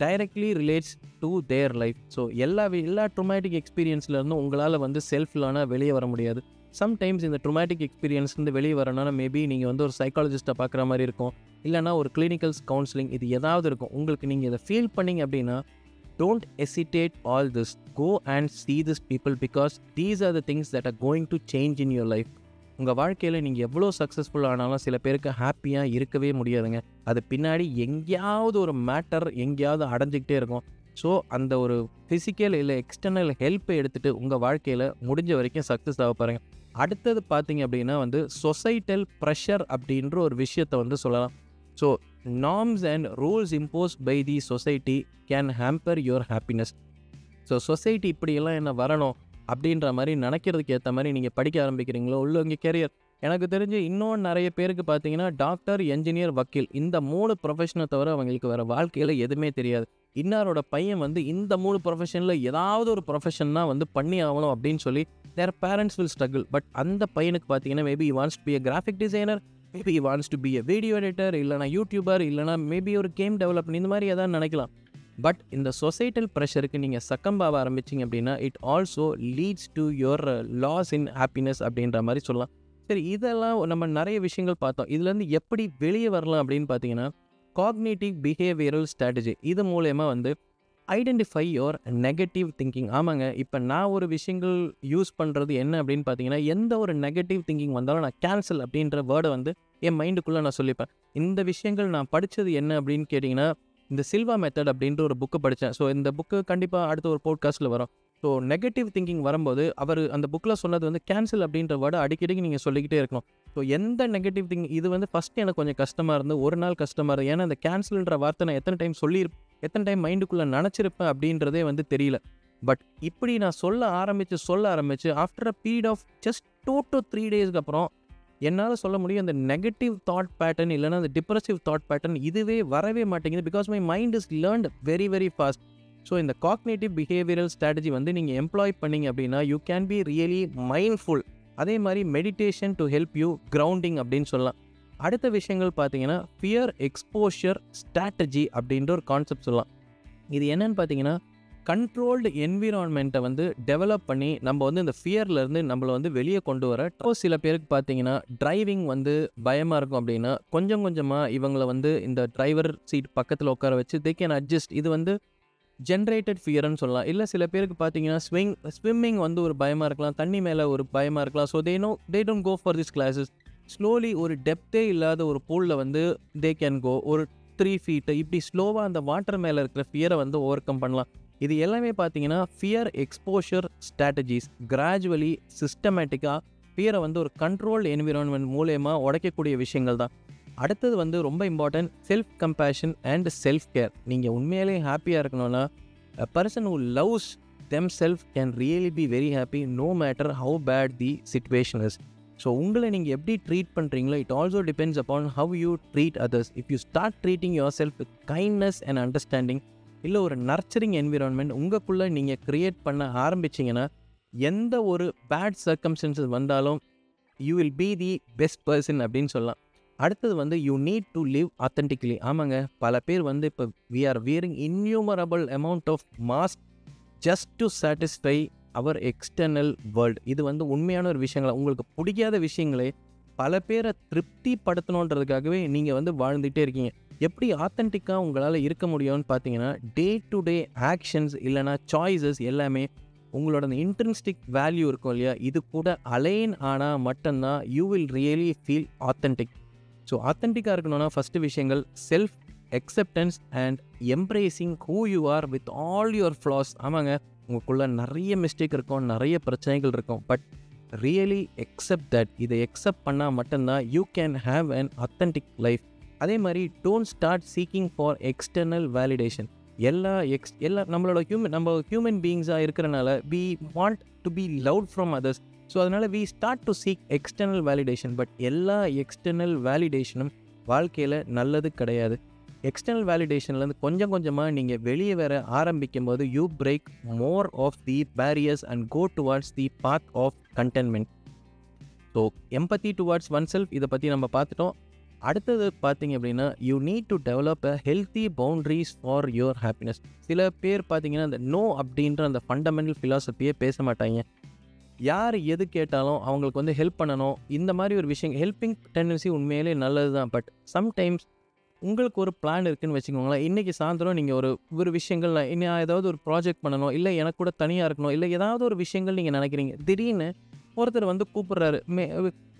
directly relates to their life. So எல்லா ட்ரொமேட்டிக் எக்ஸ்பீரியன்ஸ்லேருந்தும் உங்களால் வந்து செல்ஃப்லான வெளியே வர முடியாது. சம்டைம்ஸ் இந்த ட்ரொமேட்டிக் எக்ஸ்பீரியன்ஸ்லேருந்து வெளியே வரணும்னா மேபி நீங்கள் வந்து ஒரு சைக்காலஜிஸ்ட்டை பார்க்குற மாதிரி இருக்கும், இல்லைனா ஒரு கிளினிக்கல்ஸ் கவுன்சிலிங், இது ஏதாவது இருக்கும். உங்களுக்கு நீங்கள் இதை ஃபீல் பண்ணிங்க அப்படின்னா don't hesitate all this, go and see this people because these are the things that are going to change in your life. உங்கள் வாழ்க்கையில் நீங்கள் எவ்வளோ சக்ஸஸ்ஃபுல் ஆனாலும் சில பேருக்கு ஹாப்பியாக இருக்கவே முடியாதுங்க. அது பின்னாடி எங்கேயாவது ஒரு மேட்டர் எங்கேயாவது அடைஞ்சிக்கிட்டே இருக்கும். ஸோ அந்த ஒரு ஃபிசிக்கல் இல்லை எக்ஸ்டர்னல் ஹெல்ப்பை எடுத்துகிட்டு உங்கள் வாழ்க்கையில் முடிஞ்ச வரைக்கும் சக்ஸஸ் ஆக பாருங்கள். அடுத்தது பார்த்தீங்க அப்படின்னா வந்து சொசைட்டல் ப்ரெஷர் அப்படின்ற ஒரு விஷயத்தை வந்து சொல்லலாம். So norms and rules imposed by the society can hamper your happiness. So society இப்படியெல்லாம் என்ன வரணும் அப்படின்ற மாதிரி நினைக்கிறதுக்கு ஏற்ற மாதிரி நீங்கள் படிக்க ஆரம்பிக்கிறீங்களோ உள்ள உங்கள் கெரியர். எனக்கு தெரிஞ்சு இன்னும் நிறைய பேருக்கு பார்த்தீங்கன்னா டாக்டர், என்ஜினியர், வக்கீல், இந்த 3 ப்ரொஃபஷனை தவிர அவங்களுக்கு வேறு வாழ்க்கையில் எதுவுமே தெரியாது. இன்னாரோட பையன் வந்து இந்த 3 ப்ரொஃபஷனில் ஏதாவது ஒரு ப்ரொஃபஷன் தான் வந்து பண்ணி ஆகணும் அப்படின்னு சொல்லி their parents will struggle. But அந்த பையனுக்கு பார்த்தீங்கன்னா maybe he wants to be a graphic designer, maybe he wants to be a video editor, இல்லைனா யூடியூபர், இல்லைனா மேபி ஒரு கேம் டெவலப்மெண்ட், இந்த மாதிரி எதாவது நினைக்கலாம். பட் இந்த சொசைட்டல் ப்ரெஷருக்கு நீங்கள் சக்கம்பாக ஆரம்பிச்சிங்க அப்படின்னா it also leads to your loss in happiness அப்படின்ற மாதிரி சொல்லலாம். சரி, இதெல்லாம் நம்ம நிறைய விஷயங்கள் பார்த்தோம். இதுலேருந்து எப்படி வெளியே வரலாம் அப்படின்னு பார்த்தீங்கன்னா காக்னிட்டிவ் பிஹேவியரல் ஸ்ட்ராட்டஜி, இது மூலயமா வந்து ஐடென்டிஃபை யுவர் நெகட்டிவ் திங்கிங். ஆமாங்க, இப்போ நான் ஒரு விஷயங்கள் யூஸ் பண்ணுறது என்ன அப்படின்னு பார்த்தீங்கன்னா எந்த ஒரு நெகட்டிவ் திங்கிங் வந்தாலும் நான் கேன்சல் அப்படின்ற வேர்டை வந்து என் மைண்டுக்குள்ளே நான் சொல்லிப்பேன். இந்த விஷயங்கள் நான் படித்தது என்ன அப்படின்னு கேட்டிங்கன்னா இந்த சில்வா மெத்தட் அப்படின்ற ஒரு புக்கு படித்தேன். ஸோ இந்த புக்கு கண்டிப்பாக அடுத்த ஒரு போட்காஸ்ட்டில் வரும். ஸோ நெகட்டிவ் திங்கிங் வரும்போது அவர் அந்த புக்கில் சொன்னது வந்து கேன்சல் அப்படின்ற வேர்டை அடிக்கடிக்கு நீங்கள் சொல்லிக்கிட்டே இருக்கணும். ஸோ எந்த நெகட்டிவ் திங்கிங், இது வந்து ஃபஸ்ட்டு எனக்கு கொஞ்சம் கஷ்டமாக இருந்து ஒரு நாள் கஷ்டமாக இருந்தது. ஏன்னா அந்த கேன்சல்ன்ற வார்த்தை நான் எத்தனை டைம் மைண்டுக்குள்ளே நினச்சிருப்பேன் அப்படின்றதே வந்து தெரியல. பட் இப்படி நான் சொல்ல ஆரம்பித்து after a period of just 2 to 3 டேஸ்க்கு அப்புறம் என்னால் சொல்ல முடியும் அந்த நெகட்டிவ் தாட் பேட்டர்ன் இல்லைனா அந்த டிப்ரெசிவ் தாட் பேட்டர்ன் இதுவே வரவே மாட்டேங்குது. Because my mind is learned very very fast. So இந்த காக்னேட்டிவ் பிஹேவியரல் ஸ்ட்ராட்டஜி வந்து நீங்கள் எம்ப்ளாய் பண்ணிங்க அப்படின்னா you can be really mindful. அதே மாதிரி meditation to help you grounding அப்படின்னு சொல்லலாம். அடுத்த விஷயங்கள் பார்த்தீங்கன்னா ஃபியர் எக்ஸ்போஷர் ஸ்ட்ராட்டஜி அப்படின்ற ஒரு கான்செப்ட் சொல்லலாம். இது என்னன்னு பார்த்தீங்கன்னா கண்ட்ரோல்டு என்விரான்மெண்ட்டை வந்து டெவலப் பண்ணி நம்ம வந்து இந்த ஃபியர்லேருந்து நம்மளை வந்து வெளியே கொண்டு வர. சில பேருக்கு பார்த்தீங்கன்னா டிரைவிங் வந்து பயமாக இருக்கும் அப்படின்னா கொஞ்சம் கொஞ்சமாக இவங்களை வந்து இந்த டிரைவர் சீட் பக்கத்தில் உட்கார வச்சு தே கேன் அட்ஜஸ்ட். இது வந்து ஜென்ரேட்டட் ஃபியர்னு சொல்லலாம். இல்லை சில பேருக்கு பார்த்தீங்கன்னா ஸ்விம்மிங் வந்து ஒரு பயமாக இருக்கலாம், தண்ணி மேலே ஒரு பயமாக இருக்கலாம். So they don't go for this classes. Slowly ஒரு டெப்த்தே இல்லாத ஒரு பூலில் வந்து தே கேன் கோ ஒரு 3 feet இப்படி ஸ்லோவாக அந்த வாட்டர் மேலே இருக்கிற ஃபியரை வந்து ஓவர் கம் பண்ணலாம். இது எல்லாமே பார்த்தீங்கன்னா ஃபியர் எக்ஸ்போஷர் ஸ்ட்ராட்டஜிஸ். கிராஜுவலி சிஸ்டமேட்டிக்காக ஃபியரை வந்து ஒரு கண்ட்ரோல்டு என்விரான்மெண்ட் மூலயமா உடைக்கக்கூடிய விஷயங்கள் தான். அடுத்தது வந்து ரொம்ப important self compassion and self care. நீங்கள் உண்மையிலேயே ஹாப்பியாக இருக்கணும்னா a person who loves themselves can really be very happy no matter how bad the situation is. So உங்களை நீங்கள் எப்படி ட்ரீட் பண்ணுறீங்களோ it also depends upon how you treat others. If you start treating your self with kindness and understanding, இல்லை ஒரு நர்ச்சரிங் என்விரான்மெண்ட் உங்களுக்குள்ளே நீங்கள் க்ரியேட் பண்ண ஆரம்பிச்சிங்கன்னா எந்த ஒரு பேட் சர்க்கம்ஸ்டன்சஸ் வந்தாலும் you will be the best person அப்படின்னு சொல்லலாம். அடுத்தது வந்து you need to live authentically. ஆமாங்க, பல பேர் வந்து இப்போ we are wearing innumerable amount of mask just to satisfy our external world. இது வந்து உண்மையான ஒரு விஷயங்கள். உங்களுக்கு பிடிக்காத விஷயங்களே பல பேரை திருப்தி படுத்தணுன்றதுக்காகவே நீங்கள் வந்து வாழ்ந்துகிட்டே இருக்கீங்க. எப்படி ஆத்தென்டிக்காக உங்களால் இருக்க முடியும்னு பார்த்தீங்கன்னா, டே டு டே ஆக்ஷன்ஸ் இல்லைனா சாய்ஸஸ் எல்லாமே உங்களோட அந்த இன்ட்ரின்ஸ்டிக் வேல்யூ இருக்கும் இல்லையா, இது கூட அலைன் ஆனால் மட்டும்தான் you will really feel authentic. So ஆத்தென்டிக்காக இருக்கணும்னா ஃபஸ்ட்டு விஷயங்கள் self acceptance and embracing who you are with all your flaws. ஆமாங்க, உங்களுக்குள்ள நிறைய மிஸ்டேக் இருக்கும், நிறைய பிரச்சனைகள் இருக்கும். But really accept that. இதை accept பண்ணால் மட்டும்தான் you can have an authentic life. அதே மாதிரி don't start seeking for external validation. எல்லா நம்மளோட நம்ம ஹியூமன் பீயிங்ஸாக இருக்கிறனால we want to be loved from others. So அதனால் we start to seek external validation. But எல்லா எக்ஸ்டர்னல் வேலிடேஷனும் வாழ்க்கையில் நல்லது கிடையாது. எக்ஸ்டர்னல் வேலிடேஷன்லேருந்து கொஞ்சம் கொஞ்சமாக நீங்கள் வெளியே வர ஆரம்பிக்கும் போது you break more of the barriers and go towards the path of contentment. So empathy towards one self இதை பற்றி நம்ம பார்த்துட்டோம். அடுத்தது பார்த்தீங்க அப்படின்னா, you need to develop a healthy boundaries for your happiness. சில பேர் பார்த்தீங்கன்னா அந்த நோ அப்படின்ற அந்த ஃபண்டமெண்டல் ஃபிலாசபியே பேச மாட்டாங்க. யார் எது கேட்டாலும் அவங்களுக்கு வந்து ஹெல்ப் பண்ணணும், இந்த மாதிரி ஒரு விஷயம் ஹெல்பிங் டெண்டன்சி உண்மையிலே நல்லது தான். பட் சம்டைம்ஸ் உங்களுக்கு ஒரு பிளான் இருக்குதுன்னு வச்சுக்கோங்களேன். இன்றைக்கி சாயந்தரம் நீங்கள் ஒரு விஷயங்கள் இன்னும் ஏதாவது ஒரு ப்ராஜெக்ட் பண்ணணும், இல்லை எனக்கு கூட தனியாக இருக்கணும், இல்லை ஏதாவது ஒரு விஷயங்கள் நீங்கள் நினைக்கிறீங்க. திடீர்னு ஒருத்தர் வந்து கூப்பிட்றாரு,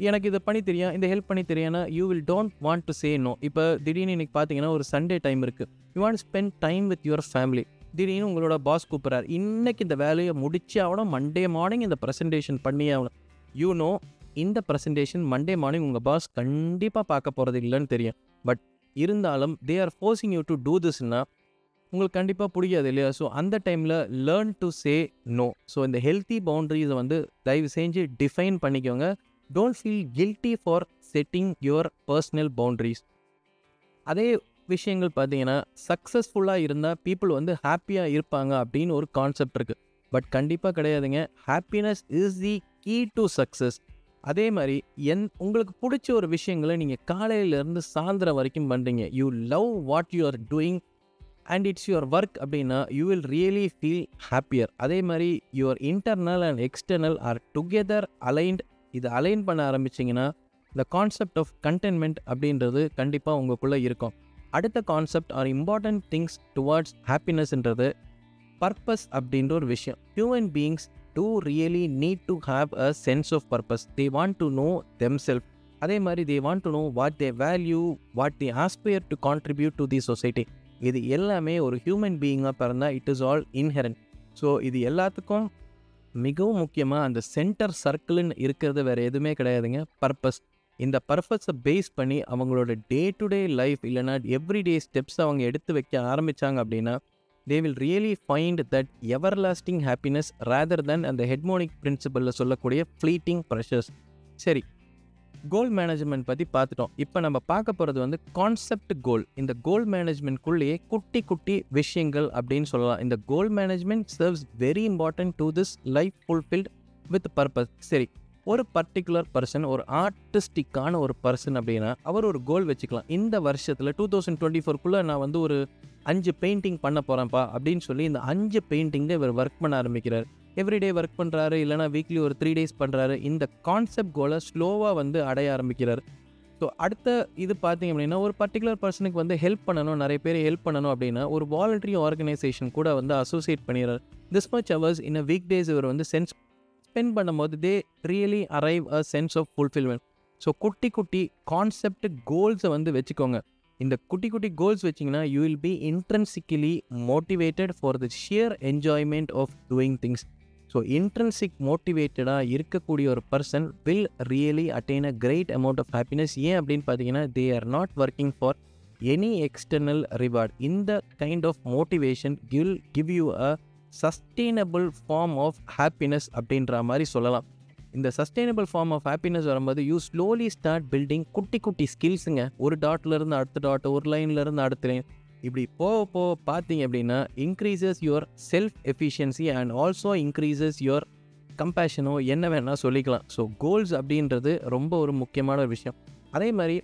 எனக்கு இதை பண்ணி தெரியும், இந்த ஹெல்ப் பண்ணி தெரியானா you will don't want to say no. இப்போ திடீர்னு இன்றைக்கி பார்த்தீங்கன்னா ஒரு சண்டே டைம் இருக்குது, you want spend time with your family. திடீர்னு உங்களோட பாஸ் கூப்பிட்றாரு, இன்றைக்கி இந்த வேலையை முடிச்சு ஆகணும், மண்டே மார்னிங் இந்த ப்ரெசன்டேஷன் பண்ணி ஆகணும். யூ இந்த ப்ரெசன்டேஷன் மண்டே மார்னிங் உங்கள் பாஸ் கண்டிப்பாக பார்க்க போகிறது இல்லைன்னு தெரியும். பட் இருந்தாலும் they are forcing you to do திஸ்னா உங்களுக்கு கண்டிப்பாக பிடிக்காது இல்லையா? ஸோ அந்த டைமில் learn to say no. So இந்த ஹெல்த்தி பவுண்ட்ரிஸை வந்து தயவு செஞ்சு டிஃபைன் பண்ணிக்கோங்க. Don't feel guilty for setting your personal boundaries. அதே விஷயங்கள் பார்த்தீங்கன்னா, சக்ஸஸ்ஃபுல்லாக இருந்தால் பீப்புள் வந்து ஹாப்பியாக இருப்பாங்க அப்படின்னு ஒரு கான்செப்ட் இருக்குது. பட் கண்டிப்பாக கிடையாதுங்க. Happiness is the key to success. அதே மாதிரி உங்களுக்கு பிடிச்ச ஒரு விஷயங்களை நீங்கள் காலையிலேருந்து சாயந்தரம் வரைக்கும் பண்ணுறீங்க, you love what you are doing and it's your work அப்படின்னா you will really feel happier. அதே மாதிரி your internal and external are together aligned. இது அலைன் பண்ண ஆரம்பிச்சிங்கன்னா இந்த கான்செப்ட் ஆஃப் கண்டென்ட்மெண்ட் அப்படின்றது கண்டிப்பாக உங்களுக்குள்ளே இருக்கும். அடுத்த concept or important things towards ஹாப்பினஸ்ன்றது பர்பஸ் அப்படின்ற ஒரு விஷயம். Human beings do really need to have a sense of purpose. They want to know themselves. அதே மாதிரி they want to know what they value, what they aspire to contribute to the society. இது எல்லாமே ஒரு ஹியூமன் பீயிங்காக பிறந்தால் it is all inherent. So இது எல்லாத்துக்கும் மிகவும் முக்கியமாக அந்த சென்டர் சர்க்கிள்னு இருக்கிறது வேறு எதுவுமே கிடையாதுங்க, பர்பஸ். இந்த பர்பஸை பேஸ் பண்ணி அவங்களோட டே டு டே லைஃப் இல்லைனா எவ்ரிடே ஸ்டெப்ஸ் அவங்க எடுத்து வைக்க ஆரம்பித்தாங்க அப்படின்னா they will really find that everlasting happiness rather than அந்த ஹெட்மோனிக் பிரின்சிபலில் சொல்லக்கூடிய ஃப்ளீட்டிங் ப்ரெஷர்ஸ். சரி, கோல் மேனேஜ்மெண்ட் பற்றி பார்த்துட்டோம். இப்போ நம்ம பார்க்க போகிறது வந்து கான்செப்ட் கோல். இந்த கோல் மேனேஜ்மெண்ட்குள்ளேயே குட்டி குட்டி விஷயங்கள் அப்படின்னு சொல்லலாம். இந்த goal management serves very important to this life fulfilled with purpose. சரி, ஒரு பர்டிகுலர் பர்சன், ஒரு ஆர்டிஸ்டிக்கான ஒரு பர்சன் அப்படின்னா அவர் ஒரு கோல் வச்சுக்கலாம். இந்த வருஷத்தில் 2024 நான் வந்து ஒரு 5 பெயிண்டிங் பண்ண போகிறேன்ப்பா அப்படின்னு சொல்லி இந்த 5 பெயிண்டிங்கில் இவர் ஒர்க் பண்ண ஆரம்பிக்கிறார். எவ்ரிடே ஒர்க் பண்ணுறாரு, இல்லைனா வீக்லி ஒரு 3 days பண்ணுறாரு. இந்த கான்செப்ட் கோலை ஸ்லோவாக வந்து அடைய ஆரம்பிக்கிறார். ஸோ அடுத்த இது பார்த்தீங்க அப்படின்னா, ஒரு பர்டிகுலர் பர்சனுக்கு வந்து ஹெல்ப் பண்ணணும், நிறைய பேர் ஹெல்ப் பண்ணணும் அப்படின்னா ஒரு வாலண்டரி ஆர்கனைசேஷன் கூட வந்து அசோசியேட் பண்ணிடுறாரு. This much hours in a week days இவர் வந்து ஸ்பெண்ட் பண்ணும்போது they really arrive a sense of fulfilment. So குட்டி குட்டி கான்செப்ட் கோல்ஸை வந்து வச்சுக்கோங்க. இந்த குட்டி குட்டி கோல்ஸ் வச்சிங்கன்னா you will be intrinsically motivated for the sheer enjoyment of doing things. So intrinsic மோட்டிவேட்டடாக இருக்கக்கூடிய ஒரு person will really attain a great amount of happiness. ஏன் அப்படின்னு பார்த்தீங்கன்னா, they are not working for any external reward. இந்த kind of motivation will give you a sustainable form of happiness அப்படின்ற மாதிரி சொல்லலாம். இந்த சஸ்டெயினபிள் ஃபார்ம் ஆஃப் ஹாப்பினஸ் வரும்போது யூ ஸ்லோலி ஸ்டார்ட் பில்டிங் குட்டி குட்டி ஸ்கில்ஸுங்க. ஒரு டாட்லேருந்து அடுத்த டாட், ஒரு லைன்லேருந்து அடுத்த லைன், இப்படி போக பார்த்தீங்க அப்படின்னா increases your self efficiency and also increases your கம்பேஷனோ என்ன வேணால் சொல்லிக்கலாம். ஸோ கோல்ஸ் அப்படின்றது ரொம்ப ஒரு முக்கியமான ஒரு விஷயம். அதே மாதிரி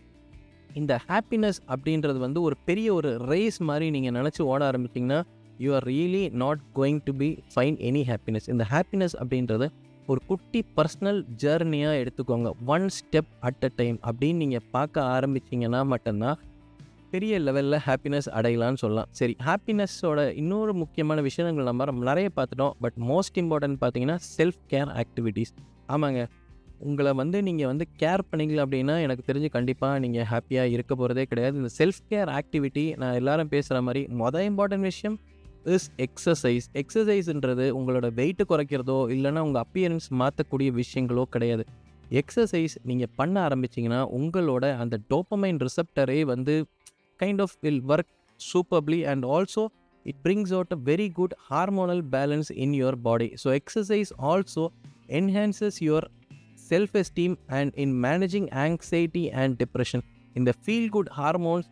இந்த ஹாப்பினஸ் அப்படின்றது வந்து ஒரு பெரிய ஒரு ரேஸ் மாதிரி நீங்கள் நினச்சி ஓட ஆரம்பிச்சிங்கன்னா you are really not going to be find any happiness. இந்த ஹாப்பினஸ் அப்படின்றது ஒரு குட்டி பர்சனல் ஜேர்னியாக எடுத்துக்கோங்க. 1 step at a time அப்படின்னு நீங்கள் பார்க்க ஆரம்பிச்சிங்கன்னா மட்டும்தான் பெரிய லெவலில் ஹாப்பினஸ் அடையலான்னு சொல்லலாம். சரி, ஹாப்பினஸோட இன்னொரு முக்கியமான விஷயங்கள் நம்ம நிறைய பார்த்துட்டோம். பட் மோஸ்ட் இம்பார்ட்டன்ட் பார்த்தீங்கன்னா செல்ஃப் கேர் ஆக்டிவிட்டீஸ். ஆமாங்க, உங்களை நீங்கள் கேர் பண்ணிக்கல அப்படின்னா எனக்கு தெரிஞ்சு கண்டிப்பாக நீங்கள் ஹாப்பியாக இருக்க போகிறதே கிடையாது. இந்த செல்ஃப் கேர் ஆக்டிவிட்டி நான் எல்லாரும் பேசுகிற மாதிரி இம்பார்ட்டன்ட் விஷயம் இஸ் எக்ஸசைஸ். எக்ஸசைஸ்ன்றது உங்களோட வெயிட்டு குறைக்கிறதோ இல்லைனா உங்கள் அப்பியரன்ஸ் மாற்றக்கூடிய விஷயங்களோ கிடையாது. எக்ஸசைஸ் நீங்கள் பண்ண ஆரம்பிச்சிங்கன்னா உங்களோட அந்த டோபமைன் ரிசெப்டரே kind of will work superly and also it brings out a very good hormonal balance in your body. So exercise also enhances your self-esteem and in managing anxiety and depression. In the feel-good hormones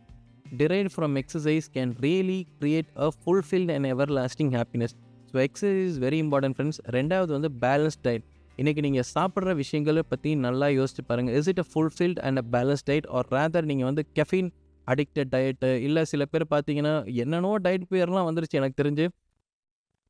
derived from exercise can really create a fulfilled and everlasting happiness. So exercise is very important friends. ரெண்டாவது balanced diet. இன்றைக்கி நீங்கள் சாப்பிட்ற விஷயங்களை பற்றி நல்லா யோசிச்சு பாருங்கள். Is it a fulfilled and a balance diet or rather நீங்கள் கெஃபின் அடிக்டட் டயட்டு, இல்லை சில பேர் பார்த்தீங்கன்னா என்னென்னோ டயட் பேர்லாம் வந்துருச்சு எனக்கு தெரிஞ்சு.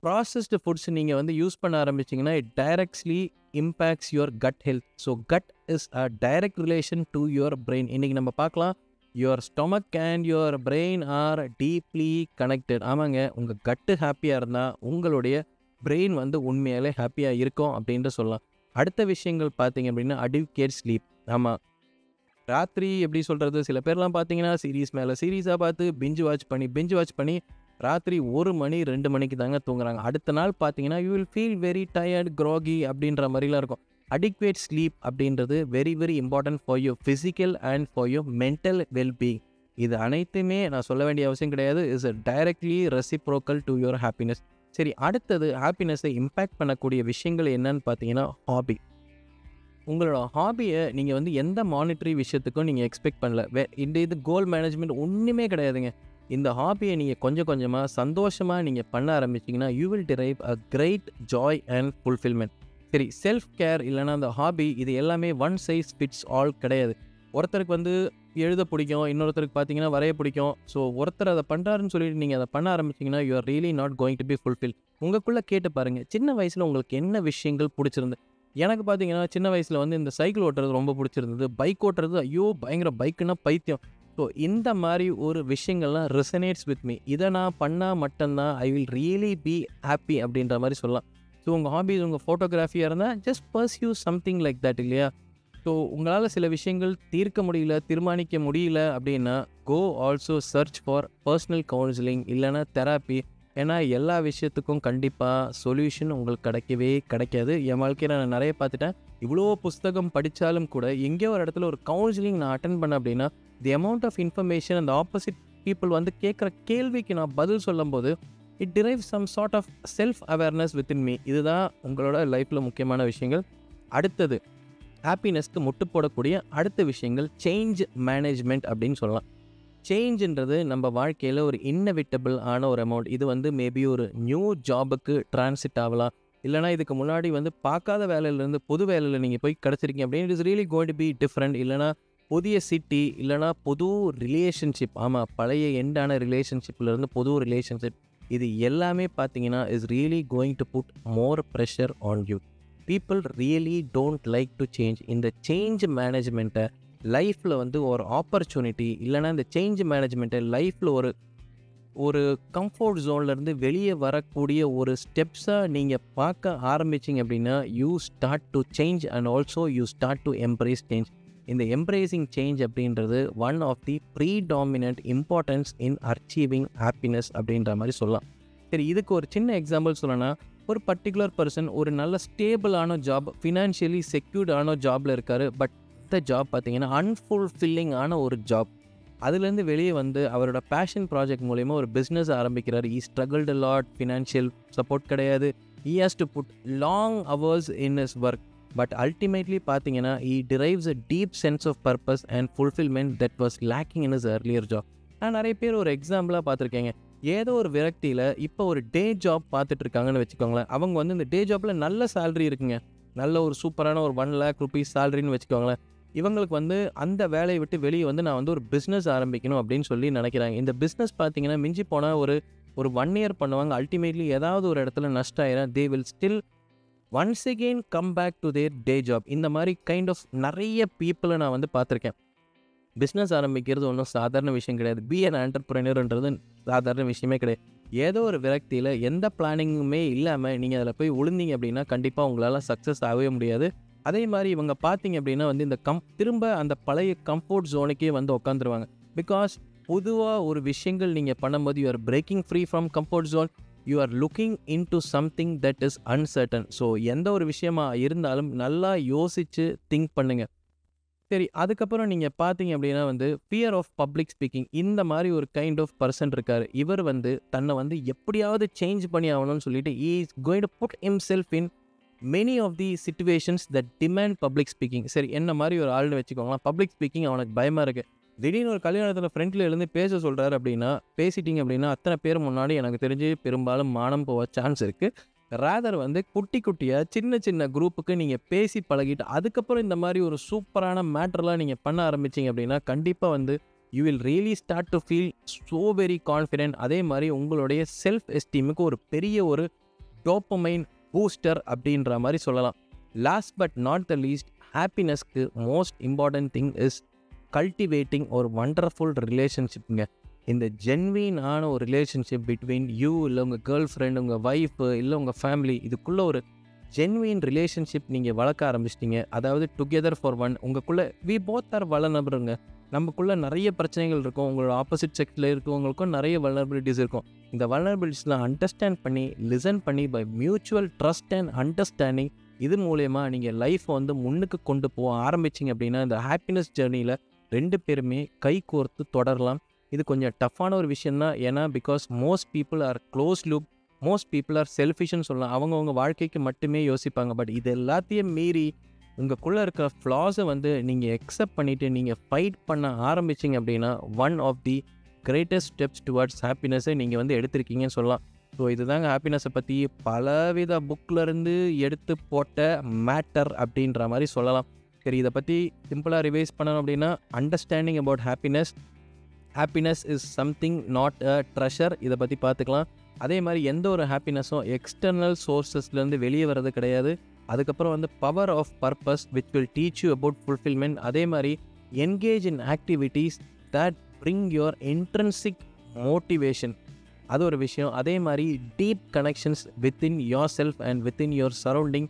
ப்ராசஸ்டு ஃபுட்ஸ் நீங்கள் யூஸ் பண்ண ஆரம்பிச்சிங்கன்னா it directly impacts your gut health. So gut is a direct relation to your brain. இன்றைக்கி நம்ம பார்க்கலாம், your stomach and your brain are deeply connected. ஆமாங்க, உங்கள் கட்டு ஹாப்பியாக இருந்தால் உங்களுடைய பிரெயின் உண்மையாலே ஹாப்பியாக இருக்கும் அப்படின்ட்டு சொல்லலாம். அடுத்த விஷயங்கள் பார்த்தீங்க அப்படின்னா அடிக்வேட் ஸ்லீப். ஆமாம், ராத்திரி எப்படி சொல்கிறது, சில பேர்லாம் பார்த்தீங்கன்னா சீரீஸ் மேலே சீரீஸாக பார்த்து பிஞ்சு வாட்ச் பண்ணி ராத்திரி 1 மணி 2 மணிக்கு தாங்க தூங்குறாங்க. அடுத்த நாள் பார்த்தீங்கன்னா you will feel very tired, croaky அப்படின்ற மாதிரிலாம் இருக்கும். அடிக்வேட் ஸ்லீப் அப்படின்றது very very important for your physical and for your mental wellbeing. இது அனைத்துமே நான் சொல்ல வேண்டிய அவசியம் கிடையாது. Is a directly reciprocal to your happiness. சரி, அடுத்தது ஹாப்பினஸை இம்பேக்ட் பண்ணக்கூடிய விஷயங்கள் என்னன்னு பார்த்தீங்கன்னா ஹாபி. உங்களோட ஹாபியை நீங்கள் எந்த மானிட்டரி விஷயத்துக்கும் நீங்கள் எக்ஸ்பெக்ட் பண்ணல. இது கோல் மேனேஜ்மெண்ட் ஒன்றுமே கிடையாதுங்க. இந்த ஹாபியை நீங்கள் கொஞ்சம் கொஞ்சமாக சந்தோஷமாக நீங்கள் பண்ண ஆரம்பிச்சிங்கன்னா you will drive a great joy and fulfilment. சரி, செல்ஃப் கேர் இல்லைனா அந்த ஹாபி இது எல்லாமே ஒன் சைஸ் ஃபிட்ஸ் ஆல் கிடையாது. ஒருத்தருக்கு எழுத பிடிக்கும், இன்னொருத்தருக்கு பார்த்தீங்கன்னா வரைய பிடிக்கும். ஸோ ஒருத்தர் அதை பண்ணுறாருன்னு சொல்லிட்டு நீங்கள் அதை பண்ண ஆரம்பிச்சிங்கன்னா you are really not going to be fulfil. உங்களுக்குள்ளே கேட்டு பாருங்கள், சின்ன வயசில் உங்களுக்கு என்ன விஷயங்கள் பிடிச்சிருந்து. எனக்கு பார்த்தீங்கன்னா சின்ன வயசில் இந்த சைக்கிள் ஓட்டுறது ரொம்ப பிடிச்சிருந்தது. பைக் ஓட்டுறது ஐயோ பயங்கர, பைக்குன்னா பைத்தியம். ஸோ இந்த மாதிரி ஒரு விஷயங்கள்லாம் ரெசனேட்ஸ் வித் மீ. இதை நான் பண்ணால் மட்டும்தான் I will really be happy அப்படின்ற மாதிரி சொல்லலாம். ஸோ உங்கள் ஹாபிஸ் உங்கள் ஃபோட்டோகிராஃபியாக இருந்தால் just pursue something like that இல்லையா. ஸோ உங்களால் சில விஷயங்கள் தீர்மானிக்க முடியல அப்படின்னா go also search for personal counselling இல்லைனா தெராப்பி. ஏன்னா எல்லா விஷயத்துக்கும் கண்டிப்பாக சொல்யூஷன் உங்களுக்கு கிடைக்காது. என் வாழ்க்கையில் நான் நிறைய பார்த்துட்டேன். இவ்வளோ புஸ்தகம் படித்தாலும் கூட எங்கேயோ ஒரு இடத்துல ஒரு கவுன்சிலிங் நான் அட்டன் பண்ணேன் அப்படின்னா தி அமௌண்ட் ஆஃப் இன்ஃபர்மேஷன் அந்த ஆப்போசிட் பீப்புள் கேட்குற கேள்விக்கு நான் பதில் சொல்லும்போது it drive some sort of self awareness within me. இதுதான் உங்களோட லைஃப்பில் முக்கியமான விஷயங்கள். அடுத்தது ஹாப்பினஸ்க்கு முட்டு போடக்கூடிய அடுத்த விஷயங்கள் சேஞ்ச் மேனேஜ்மெண்ட் அப்படின்னு சொல்லலாம். சேஞ்சுன்றது நம்ம வாழ்க்கையில் ஒரு இன்னெவிட்டபிள் ஆன ஒரு அமௌண்ட். இது மேபி ஒரு நியூ ஜாபுக்கு டிரான்சிட் ஆகலாம், இல்லைனா இதுக்கு முன்னாடி பார்க்காத வேலையிலேருந்து புது வேலையில் நீங்கள் போய் கிடச்சிருக்கீங்க அப்படின்னு it is really going to be different. இல்லைனா புதிய சிட்டி, இல்லைனா புது ரிலேஷன்ஷிப். ஆமாம், பழைய எண்டான ரிலேஷன்ஷிப்லேருந்து புது ரிலேஷன்ஷிப். இது எல்லாமே பார்த்தீங்கன்னா is really going to put more pressure on you. People really don't like to change. இந்த சேஞ்ச் மேனேஜ்மெண்ட்டை லைஃப்பில் ஒரு ஆப்பர்ச்சுனிட்டி, இல்லைனா இந்த சேஞ்ச் மேனேஜ்மெண்ட்டை லைஃப்பில் ஒரு கம்ஃபர்ட் ஜோன்லேருந்து வெளியே வரக்கூடிய ஒரு ஸ்டெப்ஸாக நீங்கள் பார்க்க ஆரம்பிச்சிங்க அப்படின்னா you start to change and also you start to embrace change. இந்த எம்ப்ரேசிங் சேஞ்ச் அப்படின்றது one of the predominant importance in achieving happiness அப்படின்ற மாதிரி சொல்லலாம். சரி, இதுக்கு ஒரு சின்ன எக்ஸாம்பிள் சொல்லணும்னா ஒரு பர்டிகுலர் பர்சன் ஒரு நல்ல ஸ்டேபிளான ஜாப், ஃபினான்ஷியலி செக்யூர்டான ஜாபில் இருக்கார். பட் இந்த ஜாப் பார்த்தீங்கன்னா அன்ஃபுல்ஃபில்லிங்கான ஒரு ஜாப். அதுலேருந்து வெளியே அவரோட பேஷன் ப்ராஜெக்ட் மூலயமா ஒரு பிஸ்னஸ் ஆரம்பிக்கிறார். He struggled a lot, financial support கிடையாது. He has to put long hours in his work. But ultimately பார்த்தீங்கன்னா he drives a deep sense of purpose and fulfilment that was lacking in his earlier job. நான் நிறைய பேர் ஒரு எக்ஸாம்பிளாக பார்த்துருக்கேங்க. ஏதோ ஒரு விரக்தியில் இப்போ ஒரு டே ஜாப் பார்த்துட்டு இருக்காங்கன்னு வச்சுக்கோங்களேன். அவங்க இந்த டே ஜாப்பில் நல்ல சேலரி இருக்குங்க, நல்ல ஒரு சூப்பரான ஒரு 1 lakh rupees சேலரின்னு வச்சுக்கோங்களேன். இவங்களுக்கு அந்த வேலையை விட்டு வெளியே நான் ஒரு பிஸ்னஸ் ஆரம்பிக்கணும் அப்படின்னு சொல்லி நினைக்கிறாங்க. இந்த பிஸ்னஸ் பார்த்தீங்கன்னா மிஞ்சி போனால் ஒரு 1 year பண்ணுவாங்க. அல்டிமேட்லி ஏதாவது ஒரு இடத்துல நஷ்டம் ஆயிரும். They will still once again come back to their day job. இந்த மாதிரி கைண்ட் ஆஃப் நிறைய பீப்புளை நான் பார்த்துருக்கேன். பிஸ்னஸ் ஆரம்பிக்கிறது ஒன்றும் சாதாரண விஷயம் கிடையாது. பி அன் ஆண்டர்ப்ரனர்ன்றது சாதாரண விஷயமே கிடையாது. ஏதோ ஒரு விரக்தியில் எந்த பிளானிங்குமே இல்லாமல் நீங்கள் அதில் போய் விழுந்தீங்க அப்படின்னா கண்டிப்பாக உங்களால் சக்ஸஸ் ஆகவே முடியாது. அதே மாதிரி இவங்க பார்த்தீங்க அப்படின்னா வந்து இந்த திரும்ப அந்த பழைய கம்ஃபர்ட் ஜோனுக்கே வந்து உட்காந்துருவாங்க. பிகாஸ் பொதுவாக ஒரு விஷயங்கள் நீங்கள் பண்ணும்போது you are breaking free from comfort zone, you are looking into something that is uncertain. So எந்த ஒரு விஷயமா இருந்தாலும் நல்லா யோசித்து திங்க் பண்ணுங்கள். சரி, அதுக்கப்புறம் நீங்கள் பார்த்தீங்க அப்படின்னா வந்து ஃபியர் ஆஃப் பப்ளிக் ஸ்பீக்கிங், இந்த மாதிரி ஒரு கைண்ட் ஆஃப் பர்சன் இருக்கார். இவர் வந்து தன்னை வந்து எப்படியாவது சேஞ்ச் பண்ணி ஆகணும்னு சொல்லிட்டு he is going to put himself in many of the situations that demand public speaking. சரி, என்ன மாதிரி ஒரு ஆள்னு வச்சுக்கோங்களேன். பப்ளிக் ஸ்பீக்கிங் அவனுக்கு பயமாக இருக்குது. திடீர்னு ஒரு கல்யாணத்தில் ஃப்ரெண்டில் எழுந்து பேச சொல்கிறாரு அப்படின்னா, பேசிட்டீங்க அப்படின்னா அத்தனை பேர் முன்னாடி எனக்கு தெரிஞ்சு பெரும்பாலும் மானம் போக சான்ஸ் இருக்குது. ரேதர் வந்து குட்டி குட்டியாக சின்ன சின்ன குரூப்புக்கு நீங்கள் பேசி பழகிட்டு அதுக்கப்புறம் இந்த மாதிரி ஒரு சூப்பரான மேட்டர்லாம் நீங்கள் பண்ண ஆரம்பிச்சிங்க அப்படின்னா கண்டிப்பாக வந்து you will really start to feel so very confident. அதே மாதிரி உங்களுடைய செல்ஃப் எஸ்டீமுக்கு ஒரு பெரிய ஒரு டோப்பமைன் பூஸ்டர் அப்படின்ற மாதிரி சொல்லலாம். Last but not the least, ஹாப்பினஸ்க்கு most important thing is cultivating ஒரு வண்டர்ஃபுல் ரிலேஷன்ஷிப்புங்க. இந்த ஜென்வீனான ஒரு ரிலேஷன்ஷிப் பிட்வீன் யூ, இல்லை உங்கள் கேர்ள் ஃப்ரெண்ட், உங்கள் ஒய்ஃபு, இல்லை உங்கள் ஃபேமிலி, இதுக்குள்ளே ஒரு ஜென்வீன் ரிலேஷன்ஷிப் நீங்கள் வளர்க்க ஆரம்பிச்சிட்டிங்க. அதாவது டுகெதர் ஃபார் ஒன். உங்களுக்குள்ளே வி போத் ஆர் வல்னரபிள்ங்க. நமக்குள்ளே நிறைய பிரச்சனைகள் இருக்கும். உங்களோட ஆப்போசிட் செக்ஸில் இருக்கவங்களுக்கும் நிறைய வல்னரபிலிட்டிஸ் இருக்கும். இந்த வல்னரபிலிட்டிஸ்லாம் அண்டர்ஸ்டாண்ட் பண்ணி லிசன் பண்ணி by mutual trust and understanding, இது மூலயமா நீங்கள் லைஃப்பை வந்து முன்னுக்கு கொண்டு போக ஆரம்பிச்சிங்க அப்படின்னா இந்த ஹாப்பினஸ் ஜேர்னியில் 2 பேருமே கை கோர்த்து தொடரலாம். இது கொஞ்சம் டஃப்பான ஒரு விஷயம் தான். ஏன்னா because most people are close loop, most people are செல்ஃபிஷ்னு சொல்லலாம். அவங்கவுங்க வாழ்க்கைக்கு மட்டுமே யோசிப்பாங்க. பட் இது எல்லாத்தையும் மீறி உங்களுக்குள்ளே இருக்கிற ஃப்ளாஸை வந்து நீங்கள் அக்செப்ட் பண்ணிவிட்டு நீங்கள் ஃபைட் பண்ண ஆரம்பிச்சிங்க அப்படின்னா one of the greatest steps towards ஹாப்பினஸை நீங்கள் வந்து எடுத்திருக்கீங்கன்னு சொல்லலாம். ஸோ இதுதாங்க ஹாப்பினஸை பற்றி பலவித புக்கிலேருந்து எடுத்து போட்ட மேட்டர் அப்படின்ற மாதிரி சொல்லலாம். சரி, இதை பற்றி சிம்பிளாக ரிவைஸ் பண்ணணும் அப்படின்னா understanding about happiness. Happiness is something not a treasure. இதை பற்றி பார்த்துக்கலாம். அதே மாதிரி எந்த ஒரு ஹாப்பினஸும் எக்ஸ்டர்னல் சோர்ஸஸ்லேருந்து வெளியே வர்றது கிடையாது. அதுக்கப்புறம் வந்து power of purpose which will teach you about fulfilment. அதே மாதிரி engage in activities that bring your intrinsic motivation, அது ஒரு விஷயம். அதே மாதிரி deep connections within yourself and within your surrounding,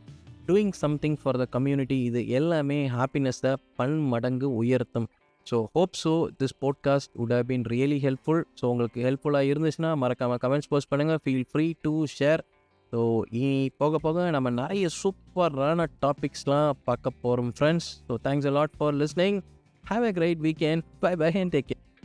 doing something for the community, இது எல்லாமே ஹாப்பினஸை பன்மடங்கு உயர்த்தும். So hope so this podcast would have been really helpful. So உங்களுக்கு ஹெல்ப்ஃபுல்லாக இருந்துச்சுன்னா மறக்காமல் கமெண்ட்ஸ் போஸ்ட் பண்ணுங்கள். Feel free to share. So இனி போக போக நம்ம நிறைய சூப்பரான டாபிக்ஸ்லாம் பார்க்க போகிறோம் friends. So thanks a lot for listening. Have a great weekend. Bye bye and take care.